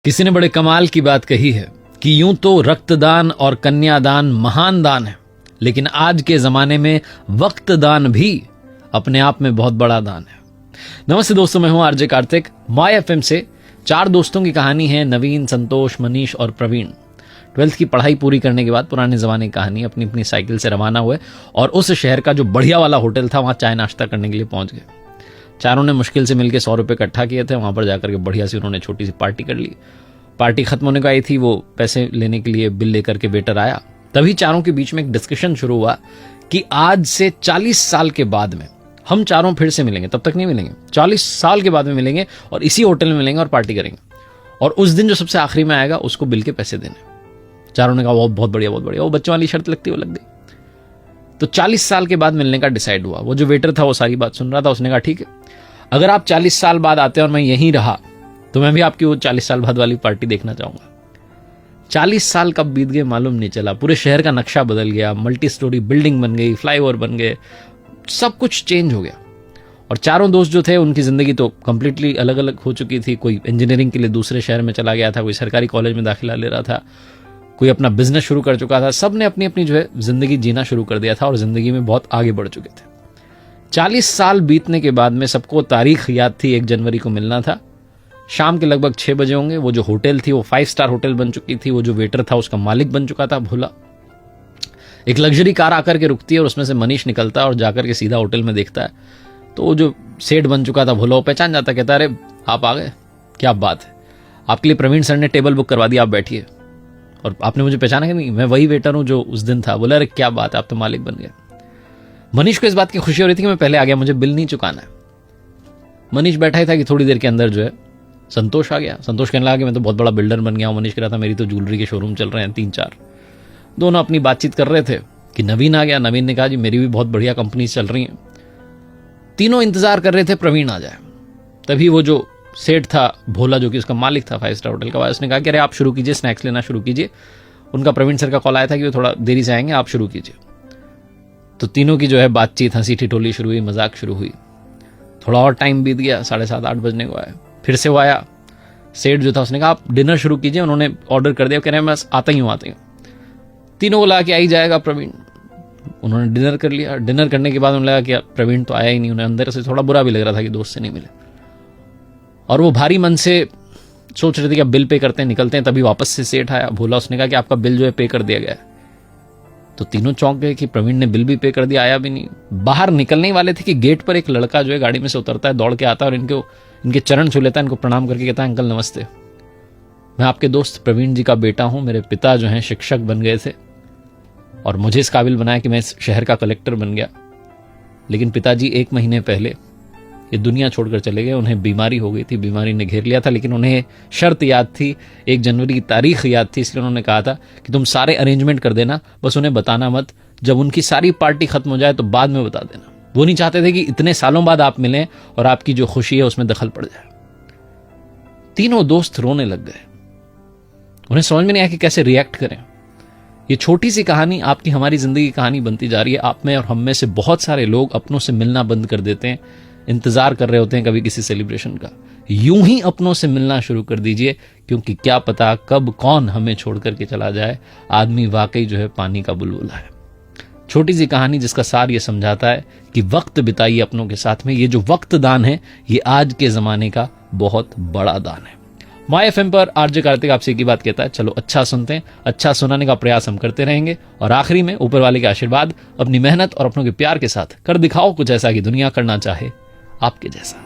किसी ने बड़े कमाल की बात कही है कि यूं तो रक्तदान और कन्यादान महान दान है, लेकिन आज के जमाने में वक्त दान भी अपने आप में बहुत बड़ा दान है। नमस्ते दोस्तों, मैं हूं आरजे कार्तिक। माय एफएम से 4 दोस्तों की कहानी है, नवीन, संतोष, मनीष और प्रवीण। 12th की पढ़ाई पूरी करने के बाद पुराने जमाने की कहानी अपनी अपनी साइकिल से रवाना हुए और उस शहर का जो बढ़िया वाला होटल था वहां चाय नाश्ता करने के लिए पहुंच गए। चारों ने मुश्किल से मिलकर 100 रुपए इकट्ठा किए थे। वहां पर जाकर के बढ़िया सी उन्होंने छोटी सी पार्टी कर ली। पार्टी खत्म होने को आई थी, वो पैसे लेने के लिए बिल लेकर के वेटर आया। तभी चारों के बीच में एक डिस्कशन शुरू हुआ कि आज से 40 साल के बाद में हम चारों फिर से मिलेंगे। तब तक नहीं मिलेंगे, 40 साल के बाद में मिलेंगे और इसी होटल में मिलेंगे और पार्टी करेंगे, और उस दिन जो सबसे आखिरी में आएगा उसको बिल के पैसे देने। चारों ने कहा बहुत बढ़िया, बहुत बढ़िया। वो बच्चों वाली शर्त लगती वो लग गई। तो 40 साल के बाद मिलने का डिसाइड हुआ। वो जो वेटर था वो सारी बात सुन रहा था। उसने कहा ठीक है, अगर आप 40 साल बाद आते हैं और मैं यहीं रहा तो मैं भी आपकी वो 40 साल बाद वाली पार्टी देखना चाहूंगा। 40 साल कब बीत गए मालूम नहीं चला। पूरे शहर का नक्शा बदल गया, मल्टी स्टोरी बिल्डिंग बन गई, फ्लाईओवर बन गए, सब कुछ चेंज हो गया। और चारों दोस्त जो थे उनकी जिंदगी तो कंप्लीटली अलग अलग हो चुकी थी। कोई इंजीनियरिंग के लिए दूसरे शहर में चला गया था, कोई सरकारी कॉलेज में दाखिला ले रहा था, कोई अपना बिजनेस शुरू कर चुका था। सब ने अपनी अपनी जो है जिंदगी जीना शुरू कर दिया था और जिंदगी में बहुत आगे बढ़ चुके थे। 40 साल बीतने के बाद में सबको तारीख याद थी, 1 जनवरी को मिलना था। शाम के लगभग 6 बजे होंगे। वो जो होटल थी वो 5 स्टार होटल बन चुकी थी। वो जो वेटर था उसका मालिक बन चुका था भोला। एक लग्जरी कार आकर के रुकती है और उसमें से मनीष निकलता है और जाकर के सीधा होटल में देखता है तो वो जो सेठ बन चुका था भोला वो पहचान जाता, कहता है अरे आप आ गए, क्या बात है, आपके लिए प्रवीण सर ने टेबल बुक करवा दिया, आप बैठिए। और आपने मुझे पहचाना कि नहीं, मैं वही वेटर हूं जो उस दिन था। बोला अरे क्या बात है, आप तो मालिक बन गए। मनीष को इस बात की खुशी हो रही थी कि मैं पहले आ गया, मुझे बिल नहीं चुकाना है। मनीष बैठा ही था कि थोड़ी देर के अंदर जो है संतोष आ गया। संतोष कहने लगा कि मैं तो बहुत बड़ा बिल्डर बन गया हूं। मनीष कह रहा था मेरी तो ज्वेलरी के शोरूम चल रहे हैं 3-4। दोनों अपनी बातचीत कर रहे थे कि नवीन आ गया। नवीन ने कहा जी मेरी भी बहुत बढ़िया कंपनी चल रही हैं। तीनों इंतजार कर रहे थे प्रवीण आ जाए। तभी वो जो सेठ था भोला, जो कि उसका मालिक था 5 स्टार होटल का, उसने कहा कि अरे आप शुरू कीजिए, स्नैक्स लेना शुरू कीजिए। उनका प्रवीण सर का कॉल आया था कि वो थोड़ा देरी से आएंगे, आप शुरू कीजिए। तो तीनों की जो है बातचीत, हंसी ठिठोली शुरू हुई, मजाक शुरू हुई। थोड़ा और टाइम बीत गया, 7:30-8 बजने को आया। फिर से वो आया। सेठ जो था उसने कहा आप डिनर शुरू कीजिए। उन्होंने ऑर्डर कर दिया, कह रहे हैं बस आता ही हूँ। तीनों को लगा कि आ ही जाएगा प्रवीण। उन्होंने डिनर कर लिया। डिनर करने के बाद उन्हें लगा कि प्रवीण तो आया ही नहीं। उन्हें अंदर से थोड़ा बुरा भी लग रहा था कि दोस्त से नहीं मिले, और वो भारी मन से सोच रहे थे कि अब बिल पे करते हैं, निकलते हैं। तभी वापस से सेठ आया भोला। उसने कहा कि आपका बिल जो है पे कर दिया गया है। तो तीनों चौंक गए कि प्रवीण ने बिल भी पे कर दिया, आया भी नहीं। बाहर निकलने वाले थे कि गेट पर एक लड़का जो है गाड़ी में से उतरता है, दौड़ के आता है और इनके चरण छू लेता है, इनको प्रणाम करके कहता है अंकल नमस्ते, मैं आपके दोस्त प्रवीण जी का बेटा हूं। मेरे पिता जो हैं शिक्षक बन गए थे और मुझे इस काबिल बनाया कि मैं इस शहर का कलेक्टर बन गया। लेकिन पिताजी 1 महीने पहले ये दुनिया छोड़कर चले गए। उन्हें बीमारी हो गई थी, बीमारी ने घेर लिया था। लेकिन उन्हें शर्त याद थी, 1 जनवरी की तारीख याद थी, इसलिए उन्होंने कहा था कि तुम सारे अरेंजमेंट कर देना, बस उन्हें बताना मत। जब उनकी सारी पार्टी खत्म हो जाए तो बाद में बता देना। वो नहीं चाहते थे कि इतने सालों बाद आप मिलें और आपकी जो खुशी है उसमें दखल पड़ जाए। तीनों दोस्त रोने लग गए। उन्हें समझ में नहीं आया कि कैसे रिएक्ट करें। ये छोटी सी कहानी आपकी हमारी जिंदगी की कहानी बनती जा रही है। आप में और हम में से बहुत सारे लोग अपनों से मिलना बंद कर देते हैं, इंतजार कर रहे होते हैं कभी किसी सेलिब्रेशन का। यूं ही अपनों से मिलना शुरू कर दीजिए, क्योंकि क्या पता कब कौन हमें छोड़ करके चला जाए। आदमी वाकई जो है पानी का बुलबुला है। छोटी सी कहानी जिसका सार ये समझाता है कि वक्त बिताइए अपनों के साथ में। ये जो वक्त दान है ये आज के जमाने का बहुत बड़ा दान है। माय एफएम पर आरजे कार्तिक आपसे एक ही बात कहता है, चलो अच्छा सुनते हैं, अच्छा सुनाने का प्रयास हम करते रहेंगे। और आखिरी में ऊपर वाले के आशीर्वाद, अपनी मेहनत और अपनों के प्यार के साथ कर दिखाओ कुछ ऐसा कि दुनिया करना चाहे आपके जैसा।